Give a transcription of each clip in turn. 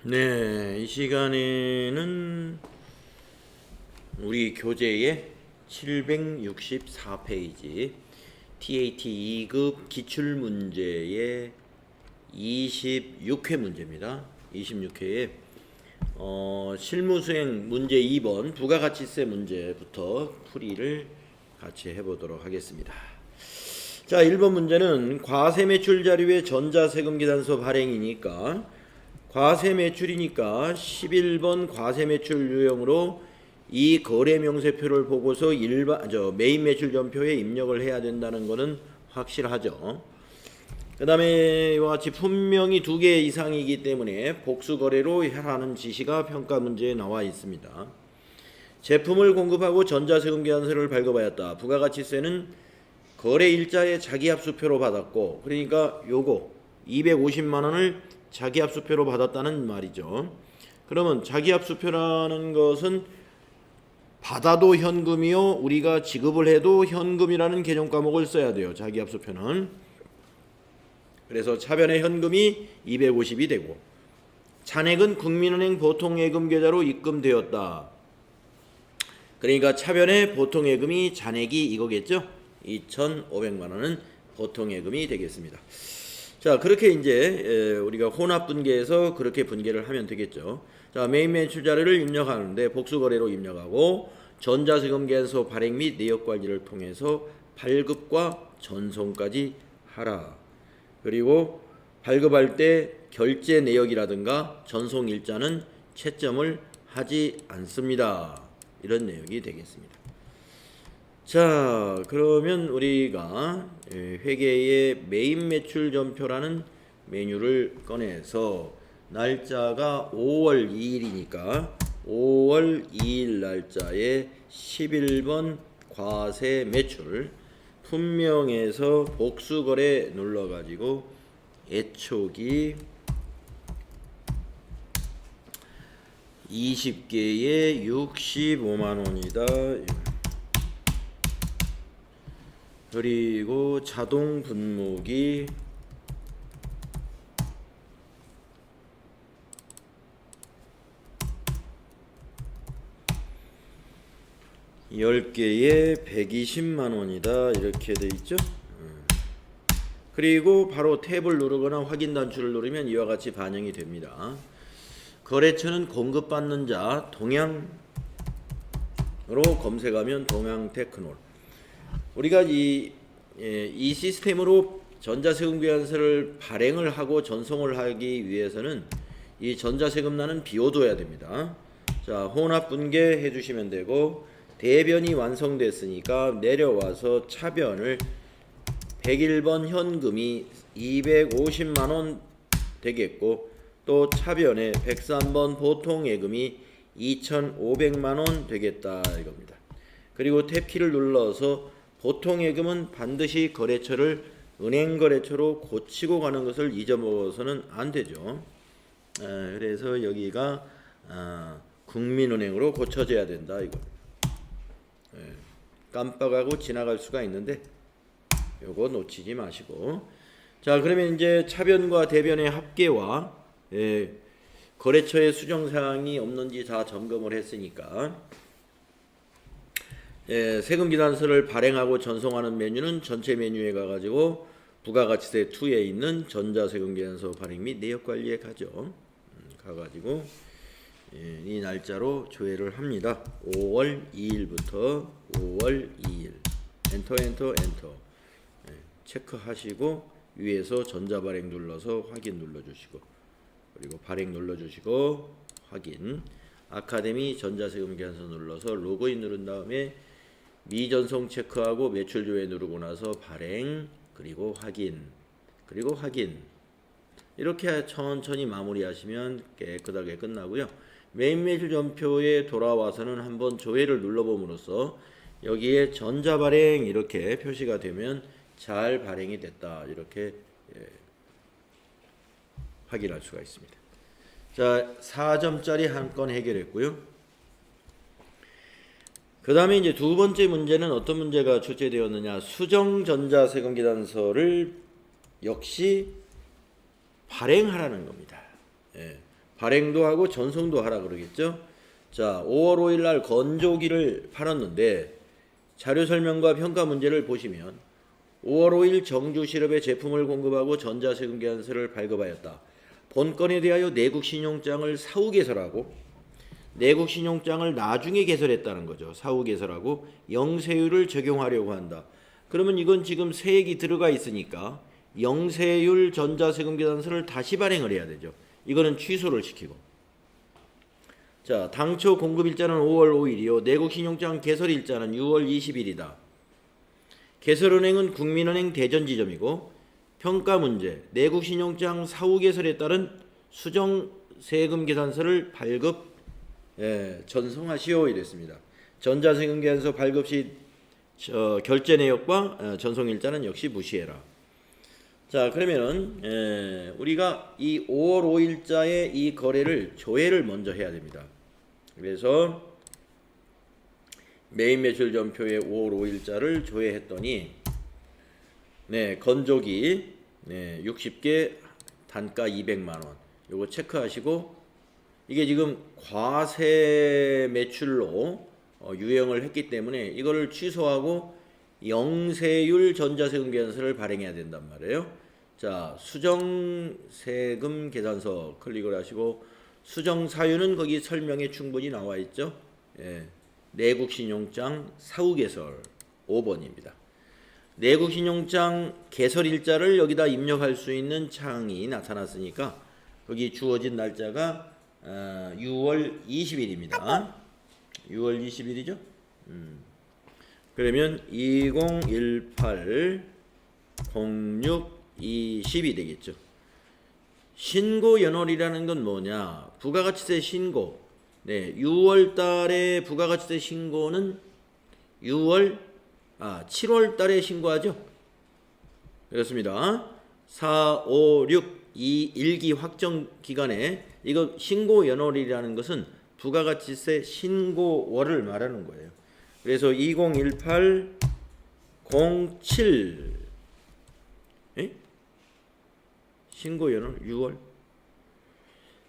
네, 이 시간에는 우리 교재의 764페이지 TAT 2급 기출문제의 26회 문제입니다. 26회에 실무수행 문제 2번 부가가치세 문제부터 풀이를 같이 해보도록 하겠습니다. 자, 1번 문제는 과세매출 자료의 전자세금계산서 발행이니까 과세매출이니까 11번 과세매출 유형으로 이 거래명세표를 보고서 메인 매출전표에 입력을 해야 된다는 것은 확실하죠. 그 다음에 이와 같이 분명히 2개 이상이기 때문에 복수거래로 하라는 지시가 평가 문제에 나와 있습니다. 제품을 공급하고 전자세금계산서를 발급하였다. 부가가치세는 거래일자에 자기합수표로 받았고, 그러니까 요거 250만원을 자기합수표로 받았다는 말이죠. 그러면 자기합수표라는 것은 받아도 현금이요, 우리가 지급을 해도 현금이라는 개정 과목을 써야 돼요. 자기합수표는. 그래서 차변의 현금이 250이 되고 잔액은 국민은행 보통예금 계좌로 입금되었다. 그러니까 차변의 보통예금이 잔액이 이거겠죠. 2,500만원은 보통예금이 되겠습니다. 자, 그렇게 이제 우리가 혼합분계에서 그렇게 분계를 하면 되겠죠. 자, 메인 매출 자료를 입력하는데 복수거래로 입력하고 전자세금계산서 발행 및 내역관리를 통해서 발급과 전송까지 하라. 그리고 발급할 때 결제 내역이라든가 전송 일자는 채점을 하지 않습니다. 이런 내용이 되겠습니다. 자, 그러면 우리가 회계의 메인 매출 전표라는 메뉴를 꺼내서 날짜가 5월 2일이니까 5월 2일 날짜에 11번 과세 매출 품명에서 복수거래 눌러가지고 애촉이 20개에 65만원이다. 그리고 자동 분목이 10개에 120만원이다. 이렇게 돼 있죠. 그리고 바로 탭을 누르거나 확인 단추를 누르면 이와 같이 반영이 됩니다. 거래처는 공급받는 자 동양으로 검색하면 동양테크놀. 우리가 이 시스템으로 전자세금계산서를 발행을 하고 전송을 하기 위해서는 이 전자세금 나는 비워둬야 됩니다. 자, 혼합분계 해주시면 되고, 대변이 완성됐으니까 내려와서 차변을 101번 현금이 250만원 되겠고, 또 차변에 103번 보통예금이 2,500만원 되겠다 이겁니다. 그리고 탭키를 눌러서 보통예금은 반드시 거래처를 은행거래처로 고치고 가는 것을 잊어먹어서는 안 되죠. 그래서 여기가 국민은행으로 고쳐져야 된다 이거. 깜빡하고 지나갈 수가 있는데 요거 놓치지 마시고. 자, 그러면 이제 차변과 대변의 합계와 거래처의 수정사항이 없는지 다 점검을 했으니까 세금계산서를 발행하고 전송하는 메뉴는 전체 메뉴에 가가지고 부가가치세 2에 있는 전자세금계산서 발행 및 내역관리에 가죠. 가가지고 이 날짜로 조회를 합니다. 5월 2일부터 5월 2일 엔터 체크하시고 위에서 전자발행 눌러서 확인 눌러주시고, 그리고 발행 눌러주시고 확인, 아카데미 전자세금계산서 눌러서 로그인 누른 다음에 미전송 체크하고 매출 조회 누르고 나서 발행, 그리고 확인, 그리고 확인. 이렇게 천천히 마무리하시면 깨끗하게 끝나고요. 메인 매출 전표에 돌아와서는 한번 조회를 눌러봄으로써 여기에 전자발행 이렇게 표시가 되면 잘 발행이 됐다 이렇게 확인할 수가 있습니다. 자, 4점짜리 한 건 해결했고요. 그 다음에 이제 두 번째 문제는 어떤 문제가 출제되었느냐. 수정전자세금계산서를 역시 발행하라는 겁니다. 발행도 하고 전송도 하라 그러겠죠. 자, 5월 5일 날 건조기를 팔았는데 자료 설명과 평가 문제를 보시면 5월 5일 정주실업에 제품을 공급하고 전자세금 계산서를 발급하였다. 본건에 대하여 내국신용장을 사후 개설하고 내국신용장을 나중에 개설했다는 거죠. 사후 개설하고 영세율을 적용하려고 한다. 그러면 이건 지금 세액이 들어가 있으니까 영세율 전자세금 계산서를 다시 발행을 해야 되죠. 이거는 취소를 시키고. 자, 당초 공급일자는 5월 5일이요. 내국신용장 개설일자는 6월 20일이다. 개설은행은 국민은행 대전지점이고 평가문제, 내국신용장 사후 개설에 따른 수정세금 계산서를 발급 전송하시오 이랬습니다. 전자세금 계산서 발급 시 결제 내역과 전송일자는 역시 무시해라. 자, 그러면은 우리가 이 5월 5일자의 이 거래를 조회를 먼저 해야 됩니다. 그래서 메인 매출 전표의 5월 5일자를 조회했더니 건조기 60개 단가 200만 원. 요거 체크하시고 이게 지금 과세 매출로 유형을 했기 때문에 이거를 취소하고 영세율 전자세금 계산서를 발행해야 된단 말이에요. 자, 수정세금 계산서 클릭을 하시고 수정 사유는 거기 설명에 충분히 나와 있죠. 내국신용장 사후 개설 5번입니다. 내국신용장 개설일자를 여기다 입력할 수 있는 창이 나타났으니까 거기 주어진 날짜가 6월 20일입니다. 6월 20일이죠. 그러면 2018-06-20이 되겠죠. 신고 연월이라는 건 뭐냐? 부가가치세 신고. 6월 달에 부가가치세 신고는 7월 달에 신고하죠. 그렇습니다. 4, 5, 6, 2, 1기 확정 기간에 이거 신고 연월이라는 것은 부가가치세 신고월을 말하는 거예요. 그래서 2018-07 신고 연월 6월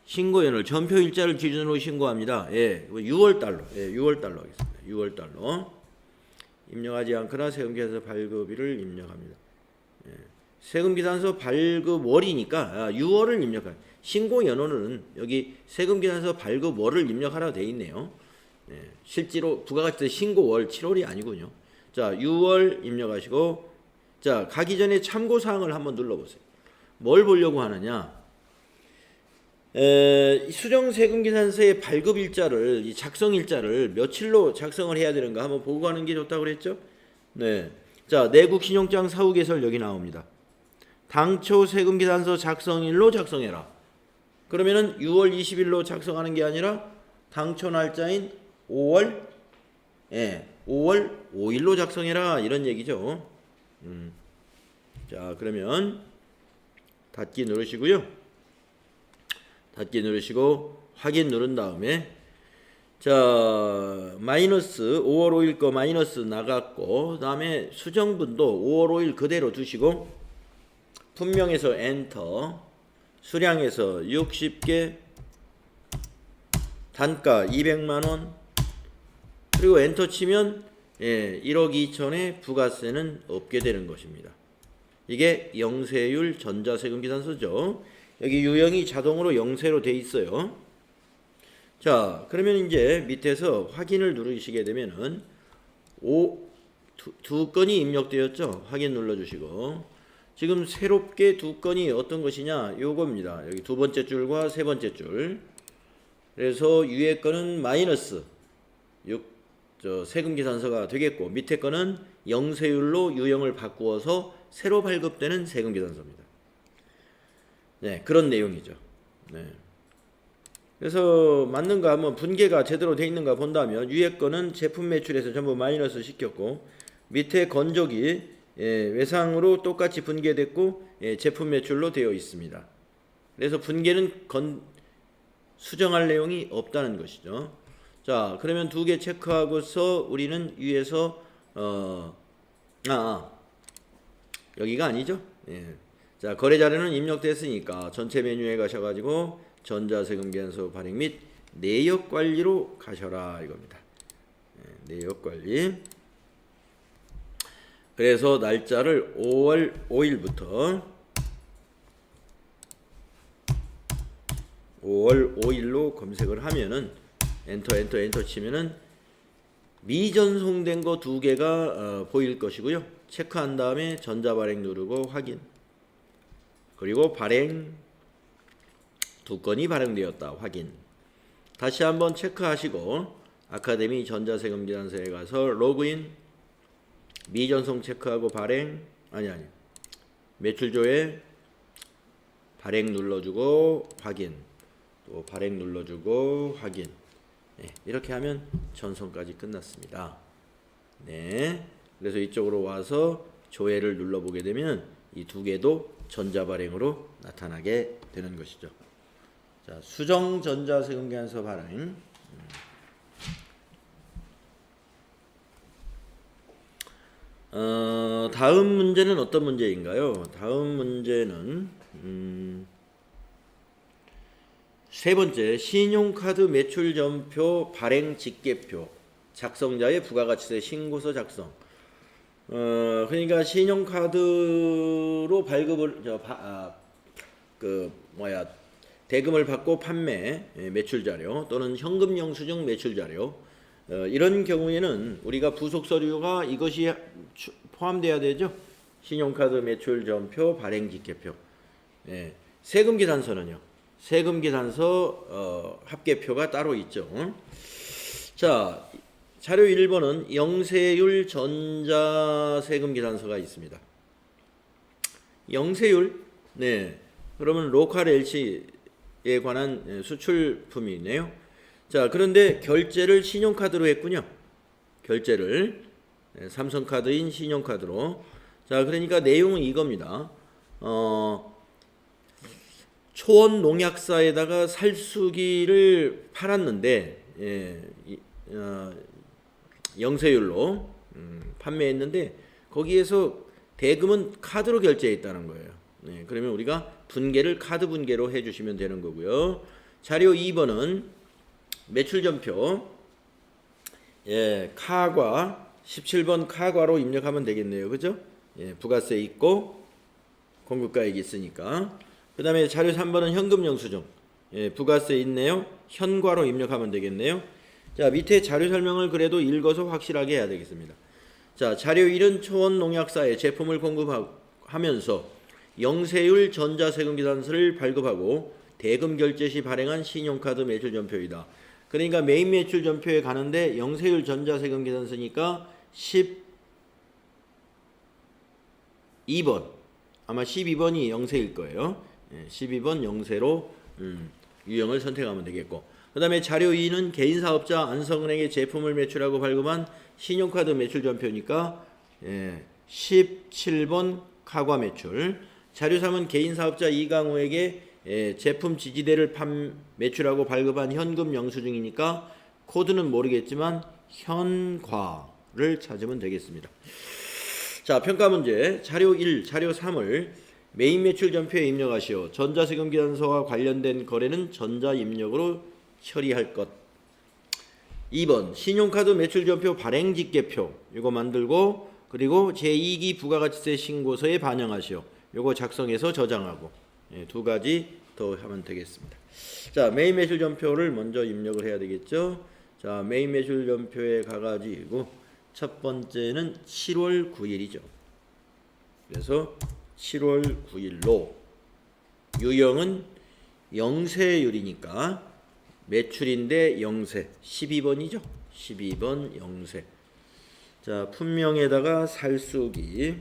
신고 연월 전표 일자를 기준으로 신고합니다. 6월 달로 6월 달로 하겠습니다. 6월 달로 입력하지 않거나 세금계산서 발급일을 입력합니다. 세금계산서 발급월이니까 6월을 입력할. 신고 연월은 여기 세금계산서 발급월을 입력하라 돼 있네요. 실제로 부가가치세 신고월 7월이 아니군요. 자, 6월 입력하시고 자, 가기 전에 참고사항을 한번 눌러보세요. 뭘 보려고 하느냐? 수정세금계산서의 발급일자를 이 작성일자를 며칠로 작성을 해야 되는가 한번 보고 가는 게 좋다고 그랬죠? 자, 내국신용장 사후 개설 여기 나옵니다. 당초 세금계산서 작성일로 작성해라. 그러면은 6월 20일로 작성하는 게 아니라 당초 날짜인 5월 5일로 작성해라 이런 얘기죠. 자, 그러면 닫기 누르시고요. 닫기 누르시고 확인 누른 다음에 자, 마이너스 5월 5일 거 마이너스 나갔고 그다음에 수정분도 5월 5일 그대로 두시고 분명에서 엔터 수량에서 60개 단가 200만원 그리고 엔터 치면 1억 2천에 부가세는 없게 되는 것입니다. 이게 영세율 전자세금 계산서죠. 여기 유형이 자동으로 영세로 돼 있어요. 자, 그러면 이제 밑에서 확인을 누르시게 되면은 두 건이 입력되었죠. 확인 눌러주시고 지금 새롭게 두 건이 어떤 것이냐 요겁니다. 여기 두 번째 줄과 세 번째 줄. 그래서 위에 거는 마이너스 세금 계산서가 되겠고 밑에 거는 영세율로 유형을 바꾸어서 새로 발급되는 세금 계산서입니다. 그런 내용이죠. 그래서 맞는가 한번 분계가 제대로 돼 있는가 본다면 위에 거는 제품 매출에서 전부 마이너스 시켰고 밑에 건조기 외상으로 똑같이 분계됐고 제품 매출로 되어 있습니다. 그래서 분계는 수정할 내용이 없다는 것이죠. 자, 그러면 두 개 체크하고서 우리는 위에서 여기가 아니죠. 자, 거래 자료는 입력됐으니까 전체 메뉴에 가셔가지고 전자세금계산서 발행 및 내역관리로 가셔라 이겁니다. 내역관리. 그래서 날짜를 5월 5일부터 5월 5일로 검색을 하면은 엔터 치면은 미전송된 거 2개가 보일 것이고요. 체크한 다음에 전자발행 누르고 확인. 그리고 발행 2건이 발행되었다 확인. 다시 한번 체크하시고 아카데미 전자세금계산서에 가서 로그인, 미전송 체크하고 발행, 매출조회 발행 눌러주고 확인, 또 발행 눌러주고 확인. 이렇게 하면 전송까지 끝났습니다. 네, 그래서 이쪽으로 와서 조회를 눌러보게 되면 이 2개도 전자발행으로 나타나게 되는 것이죠. 자, 수정 전자세금계산서 발행. 다음 문제는 어떤 문제인가요? 다음 문제는 세 번째, 신용카드 매출전표 발행 직계표 작성자의 부가가치세 신고서 작성. 그러니까 신용카드로 발급을 대금을 받고 판매 매출자료 또는 현금 영수증 매출자료, 이런 경우에는 우리가 부속 서류가 이것이 포함돼야 되죠. 신용카드 매출전표 발행 직계표. 세금계산서는요. 세금계산서 합계표가 따로 있죠. 자, 자료 1번은 영세율 전자세금계산서가 있습니다. 영세율, 그러면 로컬 LC에 관한 수출품이네요. 자, 그런데 결제를 신용카드로 했군요. 결제를 삼성카드인 신용카드로. 자, 그러니까 내용은 이겁니다. 초원 농약사에다가 살수기를 팔았는데 영세율로 판매했는데 거기에서 대금은 카드로 결제했다는 거예요. 그러면 우리가 분계를 카드 분계로 해주시면 되는 거고요. 자료 2번은 매출전표, 카과 17번 카과로 입력하면 되겠네요. 그죠? 부가세 있고 공급가액이 있으니까. 그 다음에 자료 3번은 현금영수증, 부가세 있네요. 현과로 입력하면 되겠네요. 자, 밑에 자료 설명을 그래도 읽어서 확실하게 해야 되겠습니다. 자, 자료 1은 초원농약사에 제품을 공급하면서 영세율 전자세금계산서를 발급하고 대금 결제 시 발행한 신용카드 매출전표이다. 그러니까 메인 매출전표에 가는데 영세율 전자세금계산서니까 12번, 아마 12번이 영세일 거예요. 12번 영세로 유형을 선택하면 되겠고, 그 다음에 자료 2는 개인사업자 안성은행에 제품을 매출하고 발급한 신용카드 매출전표니까 17번 카과 매출. 자료 3은 개인사업자 이강호에게 제품 지지대를 매출하고 발급한 현금 영수증이니까 코드는 모르겠지만 현과를 찾으면 되겠습니다. 자, 평가 문제. 자료 1, 자료 3을 메인 매출 전표에 입력하시오. 전자세금계산서와 관련된 거래는 전자입력으로 처리할 것. 2번 신용카드 매출전표 발행직계표 이거 만들고, 그리고 제2기 부가가치세 신고서에 반영하시오. 요거 작성해서 저장하고, 2가지 더 하면 되겠습니다. 자, 메인 매출전표를 먼저 입력을 해야 되겠죠. 자, 메인 매출전표에 가가지고 첫 번째는 7월 9일이죠. 그래서 7월 9일로 유형은 영세율이니까 매출인데 영세 12번이죠. 12번 영세. 자, 품명에다가 살수기,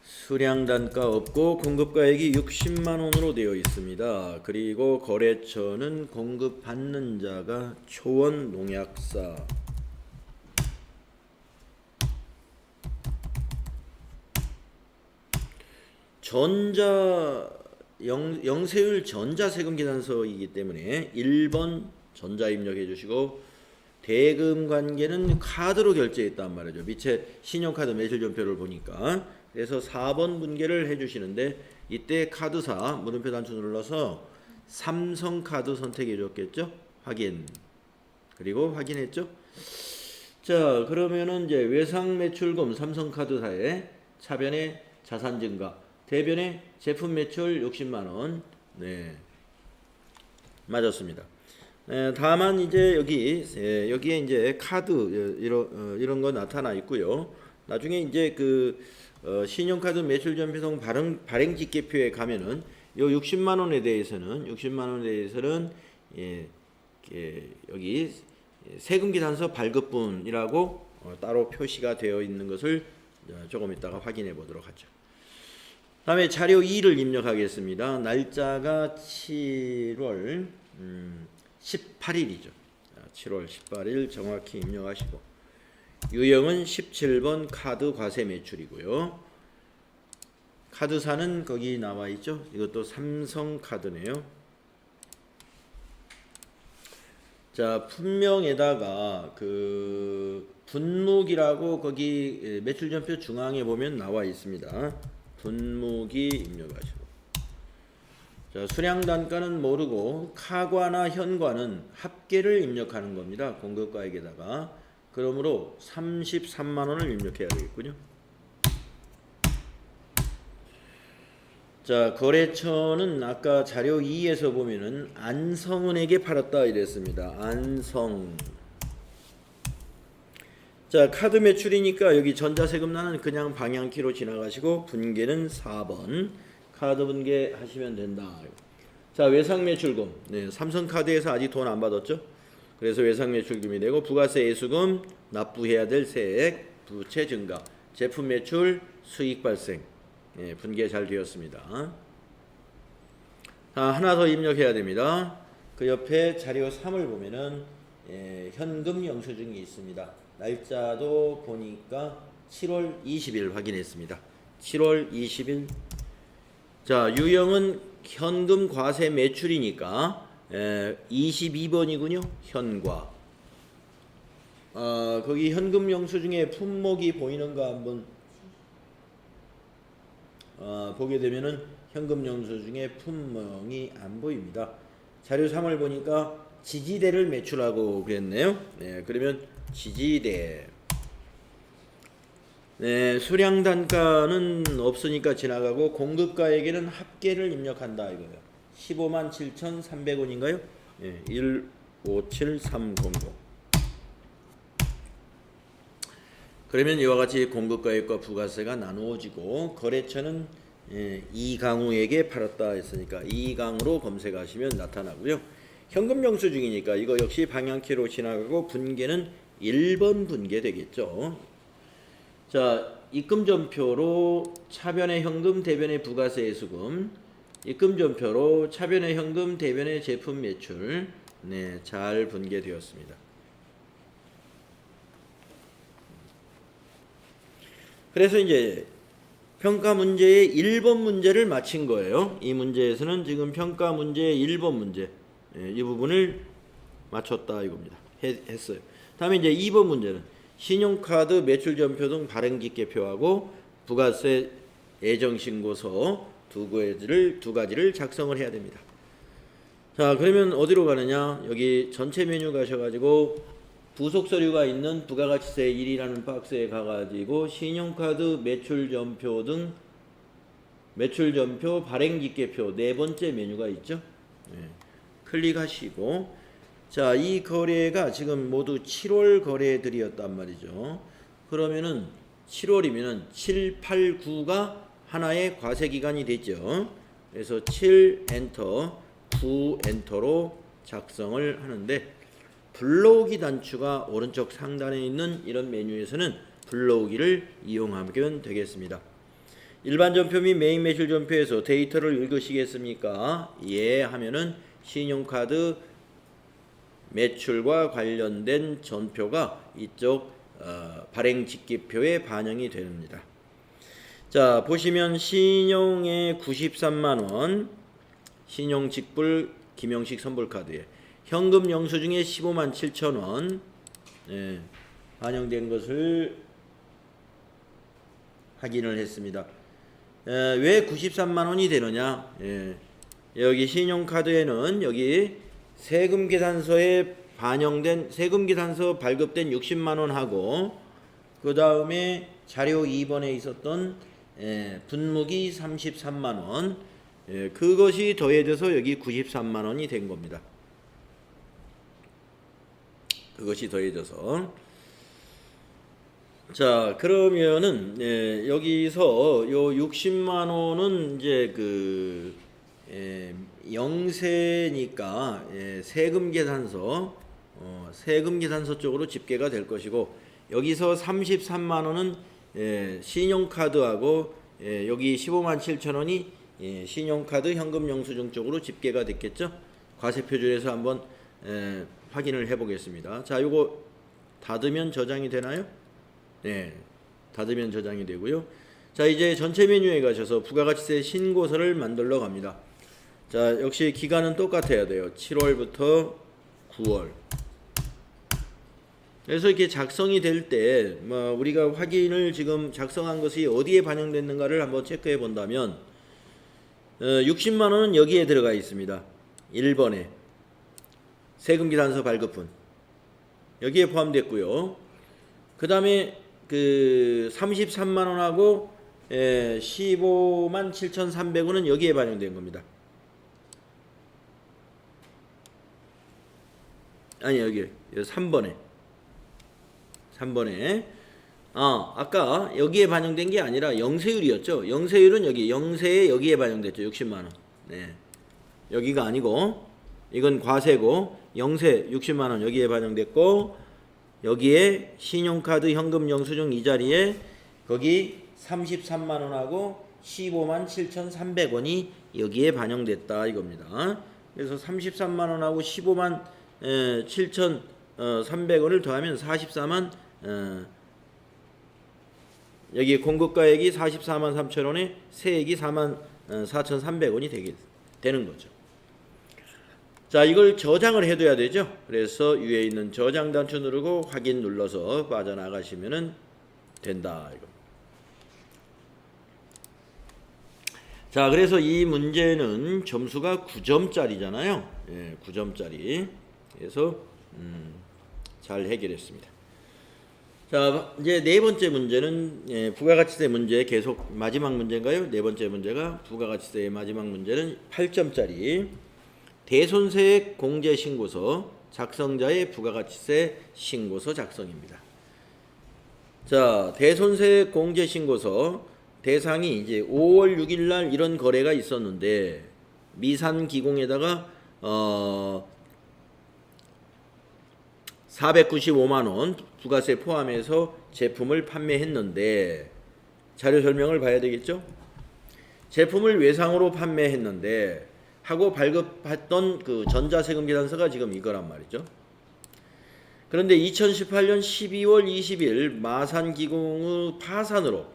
수량단가 없고 공급가액이 60만원으로 되어 있습니다. 그리고 거래처는 공급받는 자가 초원농약사, 영세율 전자세금계산서이기 때문에 1번 전자 입력해 주시고, 대금 관계는 카드로 결제했단 말이죠. 밑에 신용카드 매출전표를 보니까 그래서 4번 분계를 해주시는데 이때 카드사 물음표 단추 눌러서 삼성카드 선택해 줬겠죠? 확인. 그리고 확인했죠? 자, 그러면은 이제 외상 매출금 삼성카드사의 차변의 자산 증가, 대변의 제품 매출 60만 원. 네. 맞았습니다. 다만 이제 여기에 이제 카드 이런 거 나타나 있고요. 나중에 이제 신용카드 매출 전표성 발행 직계표에 가면은 요 60만 원에 대해서는 여기 세금 계산서 발급분이라고 따로 표시가 되어 있는 것을 조금 이따가 확인해 보도록 하죠. 다음에 자료 2를 입력하겠습니다. 날짜가 7월 18일이죠. 7월 18일 정확히 입력하시고 유형은 17번 카드 과세 매출이고요. 카드사는 거기 나와 있죠. 이것도 삼성카드네요. 자, 품명에다가 분목이라고 거기 매출전표 중앙에 보면 나와 있습니다. 분목이 입력하시고. 자, 수량 단가는 모르고 카과나 현과는 합계를 입력하는 겁니다. 공급가액에다가. 그러므로 33만 원을 입력해야 되겠군요. 자, 거래처는 아까 자료 2에서 보면은 안성은에게 팔았다 이랬습니다. 안성. 자, 카드 매출이니까 여기 전자세금란은 그냥 방향키로 지나가시고 분계는 4번. 카드 분계 하시면 된다. 자, 외상 매출금. 네, 삼성카드에서 아직 돈 안 받았죠? 그래서 외상 매출금이 되고 부가세 예수금, 납부해야 될 세액, 부채 증가, 제품 매출, 수익 발생. 예, 분계 잘 되었습니다. 하나 더 입력해야 됩니다. 그 옆에 자료 3을 보면은 현금 영수증이 있습니다. 날짜도 보니까 7월 20일 확인했습니다. 7월 20일. 자, 유형은 현금 과세 매출이니까 22번이군요. 현과. 거기 현금 영수증에 품목이 보이는가 한번 보게 되면은 현금 영수증에 품목이 안 보입니다. 자료 3을 보니까 지지대를 매출하고 그랬네요. 네, 그러면 지지대. 네, 수량 단가는 없으니까 지나가고 공급가액에는 합계를 입력한다 이거예요. 15만 7,300원인가요? 네, 157300. 그러면 이와 같이 공급가액과 부가세가 나누어지고 거래처는 이강우에게 팔았다 했으니까 이강으로 검색하시면 나타나고요. 현금 영수증이니까 이거 역시 방향키로 지나가고 분계는 1번 분계 되겠죠. 자, 입금전표로 차변의 현금, 대변의 부가세 예수금, 입금전표로 차변의 현금, 대변의 제품 매출. 네, 잘 분계되었습니다. 그래서 이제 평가 문제의 1번 문제를 마친 거예요. 이 문제에서는 지금 평가 문제의 1번 문제, 이 부분을 맞췄다 이겁니다. 했어요. 다음에 이제 2번 문제는 신용카드 매출전표 등 발행기계표하고 부가세 예정신고서 두 가지를 작성을 해야 됩니다. 자, 그러면 어디로 가느냐? 여기 전체 메뉴 가셔가지고 부속 서류가 있는 부가가치세 1이라는 박스에 가가지고 신용카드 매출전표 등 매출전표 발행기계표 네 번째 메뉴가 있죠. 네. 클릭하시고, 자, 이 거래가 지금 모두 7월 거래들이었단 말이죠. 그러면은 7월이면은 7, 8, 9가 하나의 과세 기간이 됐죠. 그래서 7 엔터, 9 엔터로 작성을 하는데 불러오기 단추가 오른쪽 상단에 있는 이런 메뉴에서는 불러오기를 이용하면 되겠습니다. 일반 전표 및 메인 매출 전표에서 데이터를 읽으시겠습니까? 예 하면은 신용카드 매출과 관련된 전표가 이쪽 발행 직계표에 반영이 됩니다. 자, 보시면 신용의 93만원, 신용 직불 김영식 선불카드에 현금 영수증에 15만 7천원 반영된 것을 확인을 했습니다. 왜 93만 원이 되느냐? 여기 신용카드에는 여기 세금계산서에 반영된 세금계산서 발급된 60만 원하고 그 다음에 자료 2번에 있었던 분무기 33만 원 그것이 더해져서 여기 93만 원이 된 겁니다. 그것이 더해져서 자 그러면은 여기서 요 60만 원은 이제 그 영세니까 세금계산서 세금계산서 쪽으로 집계가 될 것이고 여기서 33만 원은 신용카드하고 여기 15만 7천 원이 신용카드 현금 영수증 쪽으로 집계가 됐겠죠. 과세표준에서 한번 확인을 해 보겠습니다. 자 요거 닫으면 저장이 되나요? 네, 닫으면 저장이 되고요. 자 이제 전체 메뉴에 가셔서 부가가치세 신고서를 만들러 갑니다. 자 역시 기간은 똑같아야 돼요. 7월부터 9월. 그래서 이렇게 작성이 될 때 뭐 우리가 확인을 지금 작성한 것이 어디에 반영됐는가를 한번 체크해 본다면 60만 원은 여기에 들어가 있습니다. 1번에 세금계산서 발급분 여기에 포함됐고요. 그 다음에 그 33만 원하고 15만 7,300원은 여기에 반영된 겁니다. 아니 여기 3번에 아까 여기에 반영된 게 아니라 영세율이었죠. 영세율은 여기 영세에 여기에 반영됐죠. 60만 원. 네. 여기가 아니고 이건 과세고 영세 60만 원 여기에 반영됐고 여기에 신용카드 현금 영수증 이 자리에 거기 33만 원하고 15만 7,300원이 여기에 반영됐다 이겁니다. 그래서 33만 원하고 15만 7,300원을 더하면 44만 여기 공급가액이 44만 3천 원에 세액이 4만 4,300원이 되는 거죠. 자 이걸 저장을 해둬야 되죠. 그래서 위에 있는 저장 단추 누르고 확인 눌러서 빠져나가시면 된다 이거. 자 그래서 이 문제는 점수가 9점짜리잖아요. 9점짜리. 그래서 잘 해결했습니다. 자 이제 네 번째 문제는 부가가치세 문제 계속 마지막 문제인가요? 네 번째 문제가 부가가치세의 마지막 문제는 8점짜리 대손세액 공제신고서 작성자의 부가가치세 신고서 작성입니다. 자 대손세액 공제신고서 대상이 이제 5월 6일 날 이런 거래가 있었는데 미산기공에다가 495만 원 부가세 포함해서 제품을 판매했는데 자료 설명을 봐야 되겠죠? 제품을 외상으로 판매했는데 하고 발급했던 그 전자세금 계산서가 지금 이거란 말이죠. 그런데 2018년 12월 20일 마산기공의 파산으로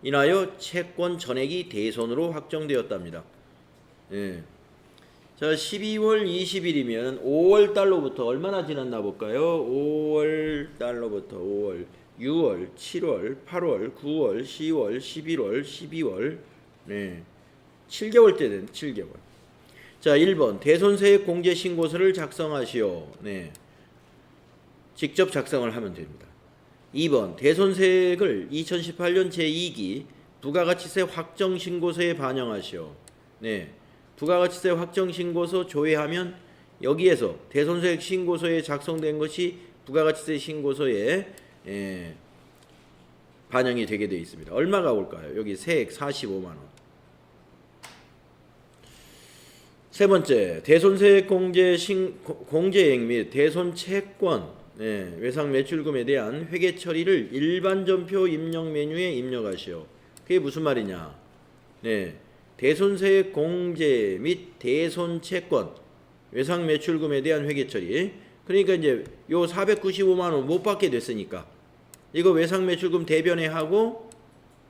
인하여 채권 전액이 대손으로 확정되었답니다. 자, 12월 20일이면 5월 달로부터 얼마나 지났나 볼까요? 5월 달로부터 5월, 6월, 7월, 8월, 9월, 10월, 11월, 12월. 7개월 때 된 7개월. 자, 1번 대손세액 공제 신고서를 작성하시오. 직접 작성을 하면 됩니다. 2번 대손세액을 2018년 제2기 부가가치세 확정신고서에 반영하시오. 부가가치세 확정신고서 조회하면 여기에서 대손세액 신고서에 작성된 것이 부가가치세 신고서에 반영이 되게 되어 있습니다. 얼마가 올까요? 여기 세액 45만 원. 세 번째, 대손세액 공제액 및 대손채권 외상 매출금에 대한 회계 처리를 일반 전표 입력 메뉴에 입력하시오. 그게 무슨 말이냐? 대손세액 공제 및 대손채권 외상 매출금에 대한 회계 처리. 그러니까 이제 요 495만 원 못 받게 됐으니까 이거 외상 매출금 대변에 하고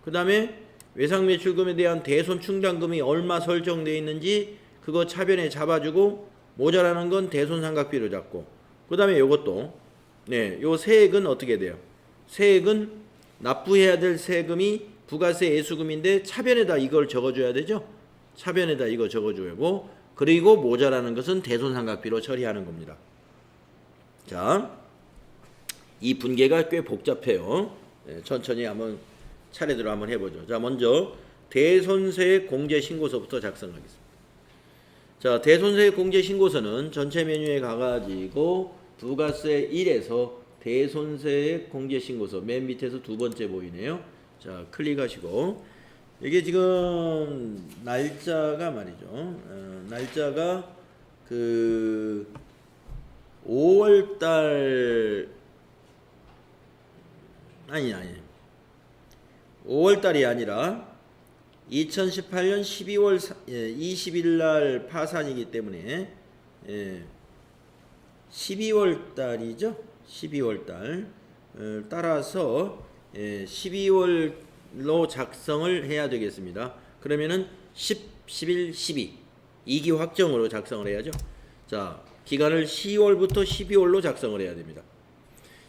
그다음에 외상 매출금에 대한 대손 충당금이 얼마 설정되어 있는지 그거 차변에 잡아주고 모자라는 건 대손 삼각비로 잡고 그다음에 요것도 요 세액은 어떻게 돼요? 세액은 납부해야 될 세금이 부가세 애수금인데 차변에다 이걸 적어줘야 되죠. 차변에다 이거 적어주고 그리고 모자라는 것은 대손삼각비로 처리하는 겁니다. 자, 이 분계가 꽤 복잡해요. 천천히 한번 차례대로 한번 해보죠. 자, 먼저 대손세액 공제신고서부터 작성하겠습니다. 자, 대손세액 공제신고서는 전체 메뉴에 가가지고 부가세 1에서 대손세액 공제신고서 맨 밑에서 두 번째 보이네요. 자, 클릭하시고 이게 지금 날짜가 말이죠. 날짜가 그 5월달 아니 5월달이 아니라 2018년 12월 20일 날 파산이기 때문에 12월 달이죠. 12월 달 따라서 12월로 작성을 해야 되겠습니다. 그러면은 10, 11, 12 2기 확정으로 작성을 해야죠. 자, 기간을 10월부터 12월로 작성을 해야 됩니다.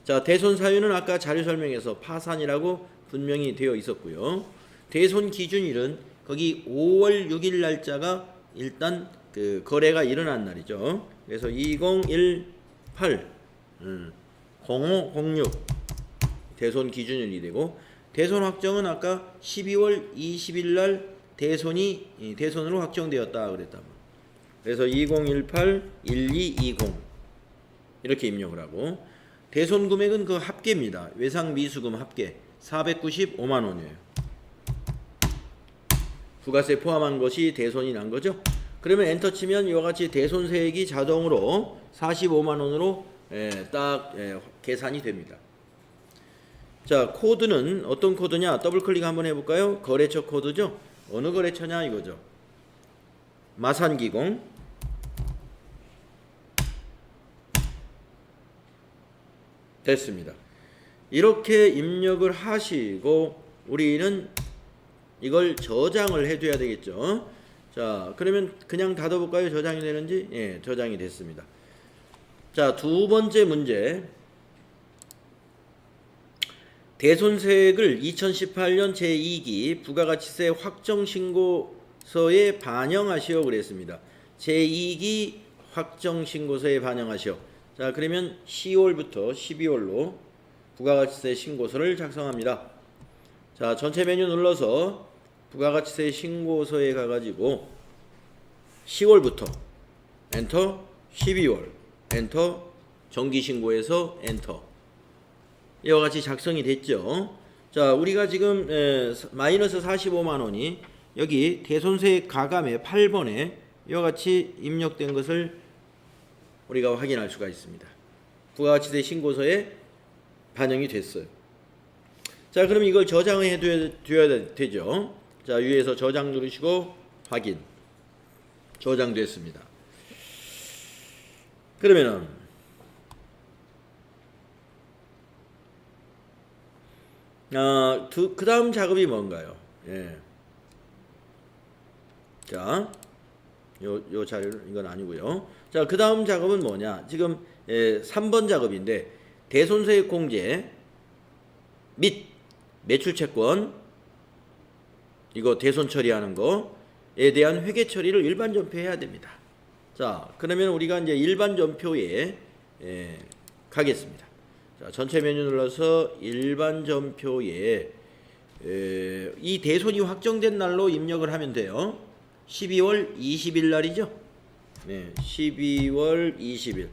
자, 대손 사유는 아까 자료 설명에서 파산이라고 분명히 되어 있었고요. 대손 기준일은 거기 5월 6일 날짜가 일단 그 거래가 일어난 날이죠. 그래서 2018 0506 대손 기준일이 되고 대손 확정은 아까 12월 20일 날 대손으로 확정되었다 그랬다. 그래서 2018 1220 이렇게 입력을 하고 대손 금액은 그 합계입니다. 외상 미수금 합계 495만 원이에요. 부가세 포함한 것이 대손이 난 거죠. 그러면 엔터 치면 이와 같이 대손세액이 자동으로 45만 원으로 딱 계산이 됩니다. 자, 코드는 어떤 코드냐? 더블 클릭 한번 해볼까요? 거래처 코드죠. 어느 거래처냐 이거죠. 마산기공 됐습니다. 이렇게 입력을 하시고 우리는 이걸 저장을 해둬야 되겠죠. 자, 그러면 그냥 닫아볼까요? 저장이 되는지? 예, 저장이 됐습니다. 자, 두 번째 문제. 대손세액을 2018년 제2기 부가가치세 확정신고서에 반영하시오 그랬습니다. 제2기 확정신고서에 반영하시오. 자, 그러면 10월부터 12월로 부가가치세 신고서를 작성합니다. 자, 전체 메뉴 눌러서 부가가치세 신고서에 가가지고 10월부터 엔터, 12월 엔터, 정기신고에서 엔터. 이와 같이 작성이 됐죠. 자, 우리가 지금 마이너스 45만 원이 여기 대손세액 가감의 8번에 이와 같이 입력된 것을 우리가 확인할 수가 있습니다. 부가가치세 신고서에 반영이 됐어요. 자, 그럼 이걸 저장해 둬야 되죠. 자, 위에서 저장 누르시고 확인. 저장됐습니다. 그러면은 그 다음 작업이 뭔가요? 예. 자, 요 자료는 이건 아니고요. 자, 그 다음 작업은 뭐냐? 지금 3번 작업인데 대손세액 공제 및 매출채권 이거 대손 처리하는 거에 대한 회계 처리를 일반 전표해야 됩니다. 자, 그러면 우리가 이제 일반 전표에 가겠습니다. 자, 전체 메뉴 눌러서 일반 전표에 이 대손이 확정된 날로 입력을 하면 돼요. 12월 20일 날이죠. 네, 12월 20일.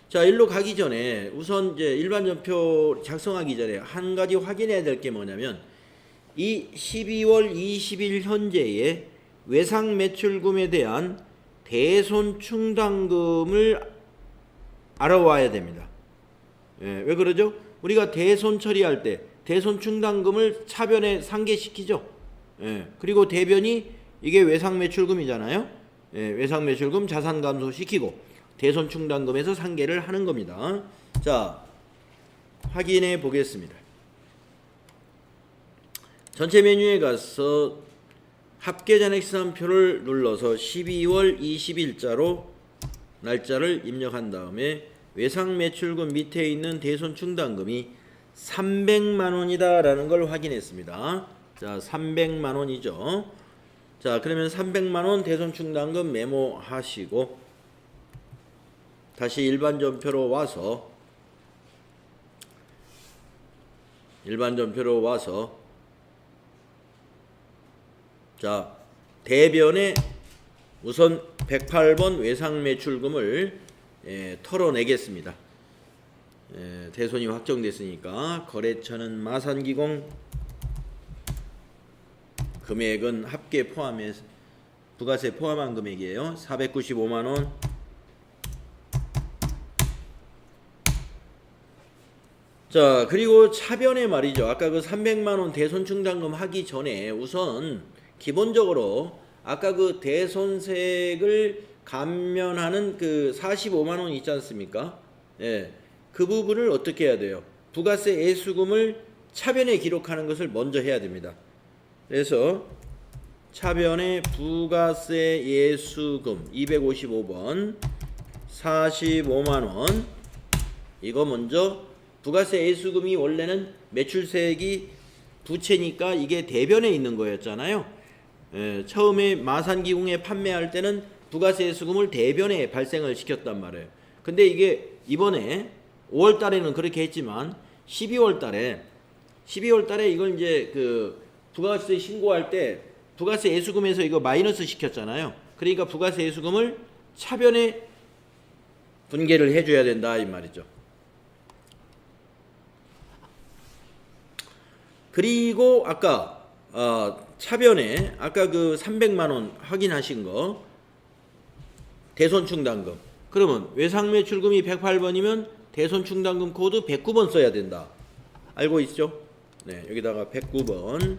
자, 일로 가기 전에 우선 이제 일반 전표 작성하기 전에 한 가지 확인해야 될 게 뭐냐면 이 12월 20일 현재의 외상 매출금에 대한 대손 충당금을 알아와야 됩니다. 예, 왜 그러죠? 우리가 대손 처리할 때 대손 충당금을 차변에 상계시키죠. 예, 그리고 대변이 이게 외상 매출금이잖아요. 예, 외상 매출금 자산 감소시키고 대손 충당금에서 상계를 하는 겁니다. 자, 확인해 보겠습니다. 전체 메뉴에 가서 합계잔액시산표를 눌러서 12월 20일자로 날짜를 입력한 다음에 외상 매출금 밑에 있는 대손 충당금이 300만 원이다라는 걸 확인했습니다. 자, 300만 원이죠. 자, 그러면 300만 원 대손충당금 메모하시고 다시 일반 전표로 와서 자, 대변에 우선 108번 외상매출금을 털어내겠습니다. 대손이 확정됐으니까 거래처는 마산기공, 금액은 합계 포함해서 부가세 포함한 금액이에요. 495만 원. 자, 그리고 차변에 말이죠. 아까 그 300만 원 대손충당금 하기 전에 우선 기본적으로 아까 그 대손세액을 감면하는 그 45만 원 있지 않습니까? 예. 그 부분을 어떻게 해야 돼요? 부가세 예수금을 차변에 기록하는 것을 먼저 해야 됩니다. 그래서 차변에 부가세 예수금 255번 45만 원 이거 먼저 부가세 예수금이 원래는 매출세액이 부채니까 이게 대변에 있는 거였잖아요. 처음에 마산기공에 판매할 때는 부가세 예수금을 대변에 발생을 시켰단 말이에요. 근데 이게 이번에 5월 달에는 그렇게 했지만 12월 달에 이걸 이제 그 부가세 신고할 때 부가세 예수금에서 이거 마이너스 시켰잖아요. 그러니까 부가세 예수금을 차변에 분계를 해줘야 된다 이 말이죠. 그리고 아까 차변에 아까 그 300만 원 확인하신 거 대손충당금 그러면 외상매출금이 108번이면 대손충당금 코드 109번 써야 된다. 알고 있죠? 네, 여기다가 109번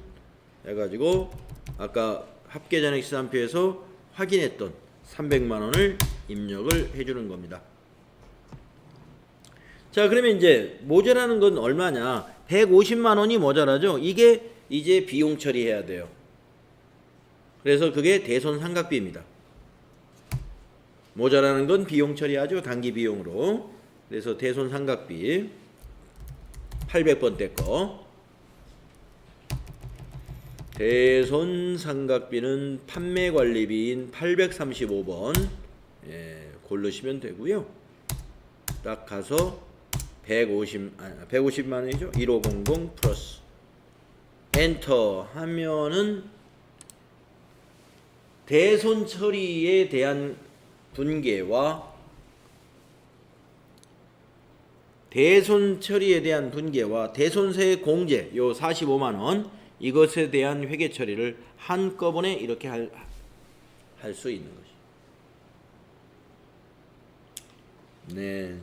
해가지고 아까 합계잔액시산표에서 확인했던 300만 원을 입력을 해주는 겁니다. 자, 그러면 이제 모자라는 건 얼마냐? 150만 원이 모자라죠? 이게 이제 비용 처리해야 돼요. 그래서 그게 대손상각비입니다. 모자라는 건 비용 처리하죠. 단기 비용으로. 그래서 대손상각비 800번대 거. 대손상각비는 판매관리비인 835번 고르시면 되고요. 딱 가서 150만 원이죠. 1500 플러스 엔터 하면은 대손 처리에 대한 분계와 대손세 공제 요 45만 원 이것에 대한 회계 처리를 한꺼번에 이렇게 할 수 있는 것이. 네.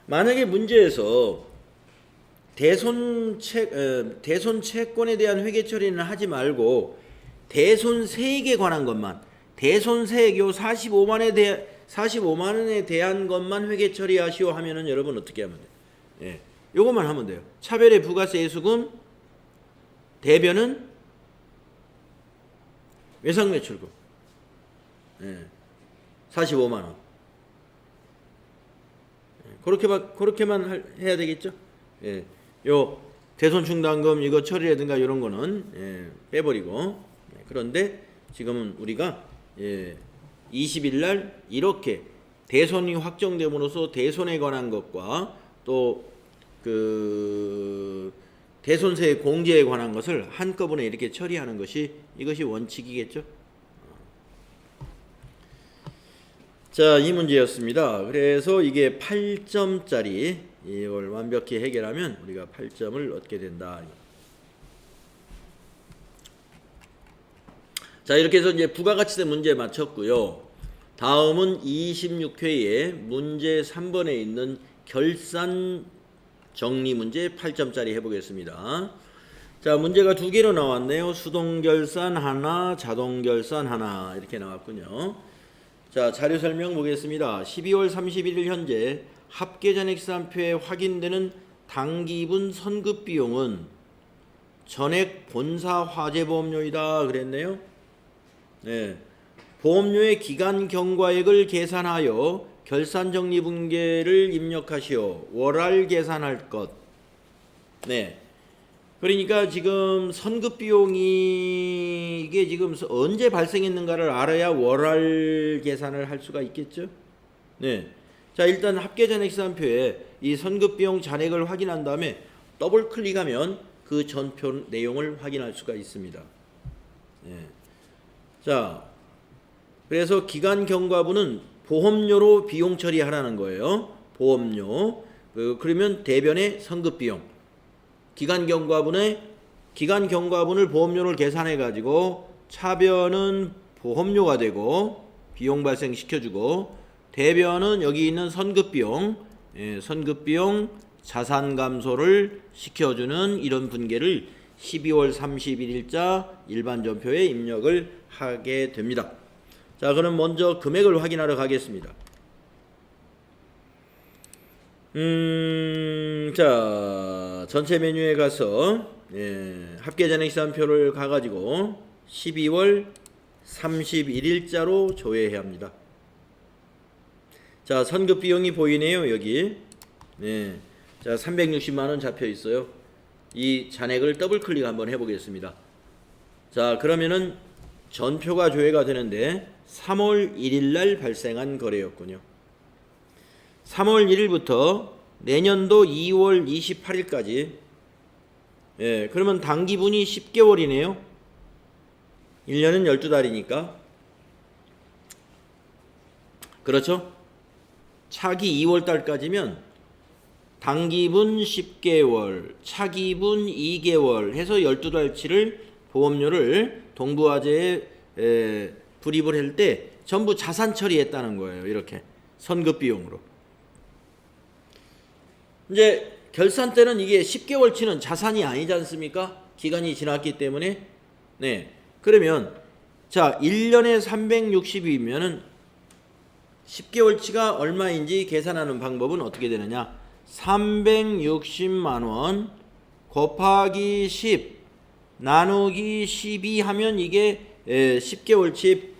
만약에 문제에서 대손 채권에 대한 회계 처리는 하지 말고 대손세액에 관한 것만 대손세액 요 45만 원에 대한 것만 회계 처리하시오 하면은 여러분 어떻게 하면 돼요? 예. 요것만 하면 돼요. 차별의 부가세 예수금 대변은 외상매출금 45만 원. 그렇게만 해야 되겠죠? 예. 요 대손충당금 이거 처리라든가 이런 거는 빼버리고 그런데 지금은 우리가 20일 날 이렇게 대손이 확정됨으로써 대손에 관한 것과 또 그 대손세 공제에 관한 것을 한꺼번에 이렇게 처리하는 것이 이것이 원칙이겠죠? 자, 이 문제였습니다. 그래서 이게 8점짜리 이걸 완벽히 해결하면 우리가 8점을 얻게 된다. 자, 이렇게 해서 이제 부가가치세 문제 마쳤고요. 다음은 26회에 문제 3번에 있는 결산 정리 문제 8점짜리 해보겠습니다. 자, 문제가 두 개로 나왔네요. 수동결산 하나, 자동결산 하나 이렇게 나왔군요. 자, 자료 설명 보겠습니다. 12월 31일 현재 합계잔액시산표에 확인되는 당기분 선급비용은 전액 본사 화재보험료이다 그랬네요. 네, 보험료의 기간 경과액을 계산하여 결산정리분계를 입력하시오. 월할 계산할 것. 네. 그러니까 지금 선급 비용이 이게 지금 언제 발생했는가를 알아야 월할 계산을 할 수가 있겠죠. 네. 자, 일단 합계잔액시산표에 이 선급 비용 잔액을 확인한 다음에 더블 클릭하면 그 전표 내용을 확인할 수가 있습니다. 네. 자, 그래서 기간 경과분은 보험료로 비용 처리하라는 거예요. 보험료. 그러면 대변의 선급 비용. 기간 경과분을 보험료를 계산해 가지고 차변은 보험료가 되고 비용 발생 시켜주고 대변은 여기 있는 선급비용, 선급비용 자산 감소를 시켜주는 이런 분계를 12월 31일자 일반 전표에 입력을 하게 됩니다. 자, 그럼 먼저 금액을 확인하러 가겠습니다. 자, 전체 메뉴에 가서 합계잔액시산표를 가가지고 12월 31일자로 조회해야 합니다. 자, 선급 비용이 보이네요. 여기. 네. 자, 360만원 잡혀 있어요. 이 잔액을 더블 클릭 한번 해보겠습니다. 자, 그러면은 전표가 조회가 되는데 3월 1일날 발생한 거래였군요. 3월 1일부터 내년도 2월 28일까지. 그러면 당기분이 10개월이네요. 1년은 12달이니까. 그렇죠? 차기 2월달까지면 당기분 10개월, 차기분 2개월 해서 12달치를 보험료를 동부화재에 불입을 할 때 전부 자산 처리했다는 거예요. 이렇게 선급 비용으로. 이제 결산 때는 이게 10개월치는 자산이 아니지 않습니까? 기간이 지났기 때문에. 네. 그러면 자, 1년에 360이면은 10개월치가 얼마인지 계산하는 방법은 어떻게 되느냐? 360만 원 곱하기 10 나누기 12 하면 이게 10개월치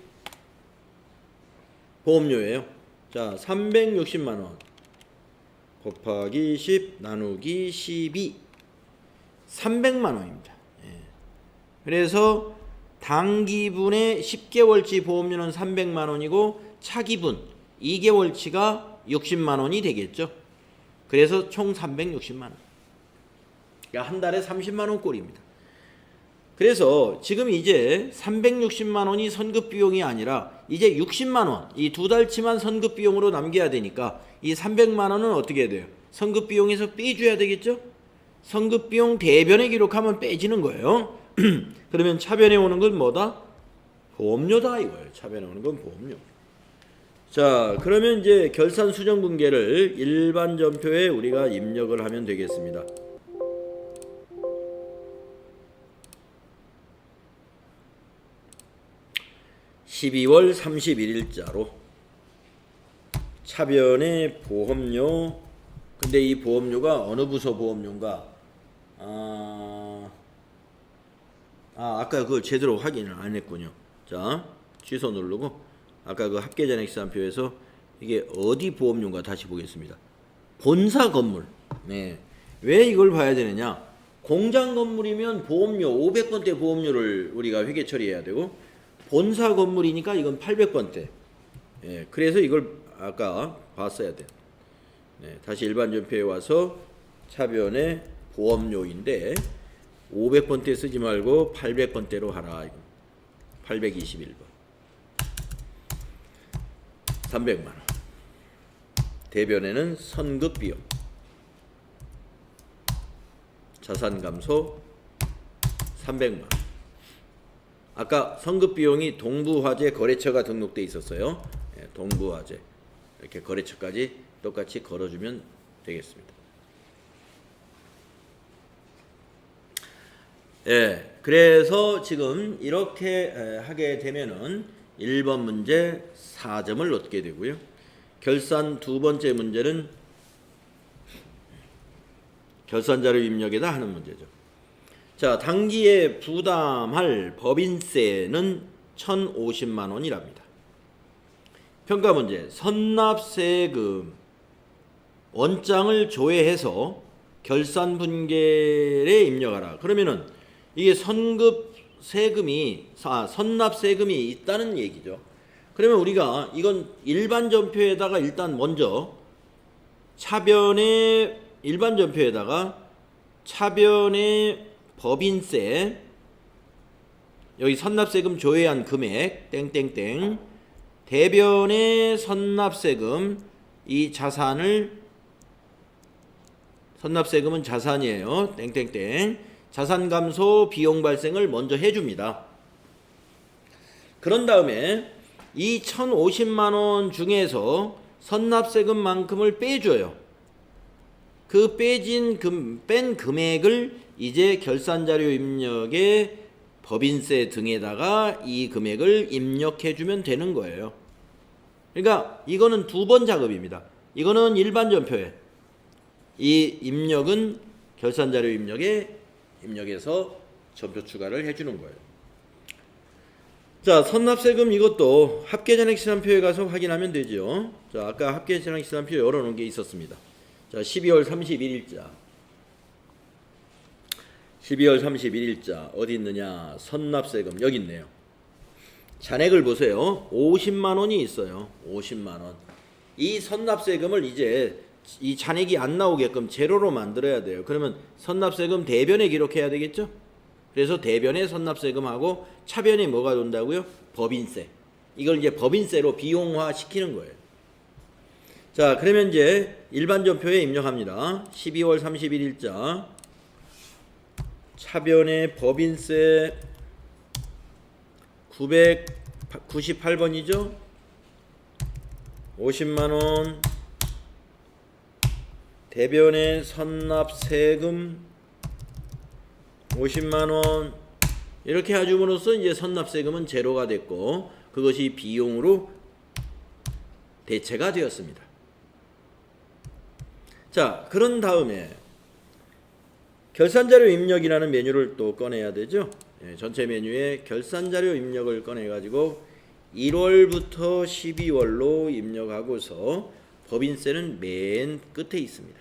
보험료예요. 자, 360만 원 곱하기 10 나누기 12 300만 원입니다. 그래서 당기분의 10개월치 보험료는 300만 원이고 차기분 2개월치가 60만 원이 되겠죠. 그래서 총 360만 원. 그러니까 한 달에 30만 원 꼴입니다. 그래서 지금 이제 360만 원이 선급 비용이 아니라 이제 60만 원, 이 두 달치만 선급 비용으로 남겨야 되니까 이 300만 원은 어떻게 해야 돼요? 선급 비용에서 빼줘야 되겠죠? 선급 비용 대변에 기록하면 빼지는 거예요. 그러면 차변에 오는 건 뭐다? 보험료다 이거예요. 차변에 오는 건 보험료. 자, 그러면 이제 결산 수정 분계를 일반 전표에 우리가 입력을 하면 되겠습니다. (12월 31일자로) 차변의 보험료. 근데 이 보험료가 어느 부서 보험료인가? 아까 그걸 제대로 확인을 안 했군요. 자, 취소 누르고 아까 그 합계잔액시산표에서 이게 어디 보험료인가 다시 보겠습니다. 본사 건물. 네. 왜 이걸 봐야 되느냐? 공장 건물이면 보험료 500번대 보험료를 우리가 회계 처리해야 되고 본사 건물이니까 이건 800번대. 그래서 이걸 아까 봤어야 돼요. 다시 일반 전표에 와서 차변의 보험료인데 500번대 쓰지 말고 800번대로 하라. 821번. 300만 원. 대변에는 선급 비용. 자산 감소 300만 원. 아까 선급 비용이 동부화재 거래처가 등록돼 있었어요. 동부화재. 이렇게 거래처까지 똑같이 걸어주면 되겠습니다. 그래서 지금 이렇게 하게 되면은 1번 문제 4점을 얻게 되고요. 결산 두 번째 문제는 결산자료 입력에다 하는 문제죠. 자, 당기에 부담할 법인세는 1,050만 원이랍니다. 평가 문제. 선납세금 원장을 조회해서 결산 분계에 입력하라. 그러면은 이게 선납 세금이 있다는 얘기죠. 그러면 우리가 이건 일반 전표에다가 일단 먼저 일반 전표에다가 차변의 법인세, 여기 선납세금 조회한 금액 땡땡땡, 대변의 선납세금, 이 자산을, 선납세금은 자산이에요. 땡땡땡. 자산 감소 비용 발생을 먼저 해줍니다. 그런 다음에 이 1,050만 원 중에서 선납세금만큼을 빼줘요. 그 뺀 금액을 이제 결산자료 입력에 법인세 등에다가 이 금액을 입력해주면 되는 거예요. 그러니까 이거는 두 번 작업입니다. 이거는 일반 전표에, 이 입력은 결산자료 입력에서 전표 추가를 해주는 거예요. 자, 선납세금 이것도 합계잔액시산표에 가서 확인하면 되죠. 자, 아까 합계잔액시산표 열어놓은 게 있었습니다. 자, 12월 31일자. 12월 31일자 어디 있느냐? 선납세금 여기 있네요. 잔액을 보세요. 50만 원이 있어요. 50만 원. 이 선납세금을 이제 이 잔액이 안 나오게끔 제로로 만들어야 돼요. 그러면 선납세금 대변에 기록해야 되겠죠? 그래서 대변에 선납세금하고 차변에 뭐가 돈다고요? 법인세. 이걸 이제 법인세로 비용화 시키는 거예요. 자, 그러면 이제 일반 전표에 입력합니다. 12월 31일자 차변의 법인세 998번이죠? 50만원, 대변의 선납세금 50만원, 이렇게 해줌으로써 이제 선납세금은 제로가 됐고 그것이 비용으로 대체가 되었습니다. 자, 그런 다음에 결산자료 입력이라는 메뉴를 또 꺼내야 되죠. 예, 전체 메뉴에 결산자료 입력을 꺼내가지고 1월부터 12월로 입력하고서 법인세는 맨 끝에 있습니다.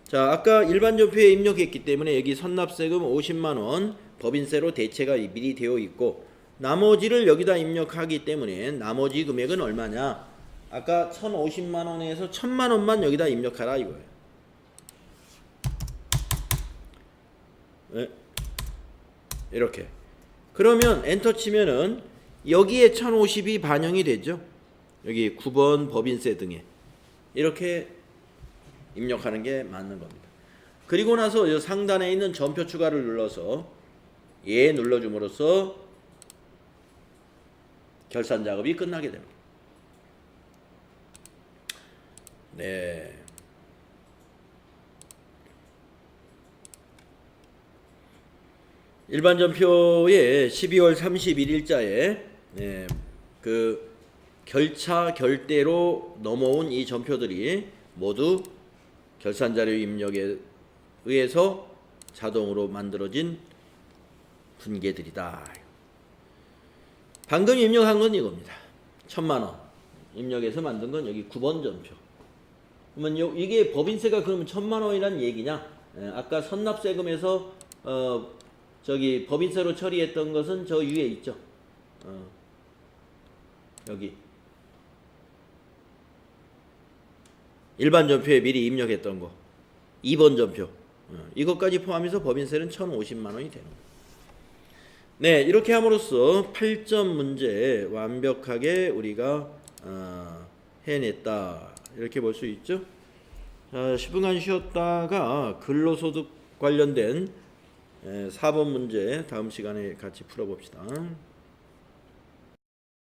자, 아까 일반 전표에 입력했기 때문에 여기 선납세금 50만원 법인세로 대체가 미리 되어 있고 나머지를 여기다 입력하기 때문에 나머지 금액은 얼마냐? 아까 1,050만원에서 1,000만원만 여기다 입력하라 이거예요. 네. 이렇게. 그러면 엔터 치면은 여기에 1,050이 반영이 되죠. 여기 9번 법인세 등에. 이렇게 입력하는 게 맞는 겁니다. 그리고 나서 이 상단에 있는 전표 추가를 눌러서 예 눌러줌으로써 결산 작업이 끝나게 됩니다. 네. 일반 전표에 12월 31일자에 그 결차 결대로 넘어온 이 전표들이 모두 결산자료 입력에 의해서 자동으로 만들어진 분계들이다. 방금 입력한 건 이겁니다. 1,000만원 입력해서 만든 건 여기 9번 전표. 그러면 이게 법인세가 그러면 1,000만원이란 얘기냐? 아까 선납세금에서 저기 법인세로 처리했던 것은 저 위에 있죠. 여기 일반 전표에 미리 입력했던 거 2번 전표 이것까지 포함해서 법인세는 1,050만 원이 되는 거예요. 네, 이렇게 함으로써 8점 문제 완벽하게 우리가 해냈다 이렇게 볼 수 있죠. 자, 10분간 쉬었다가 근로소득 관련된 4번 문제 다음 시간에 같이 풀어봅시다.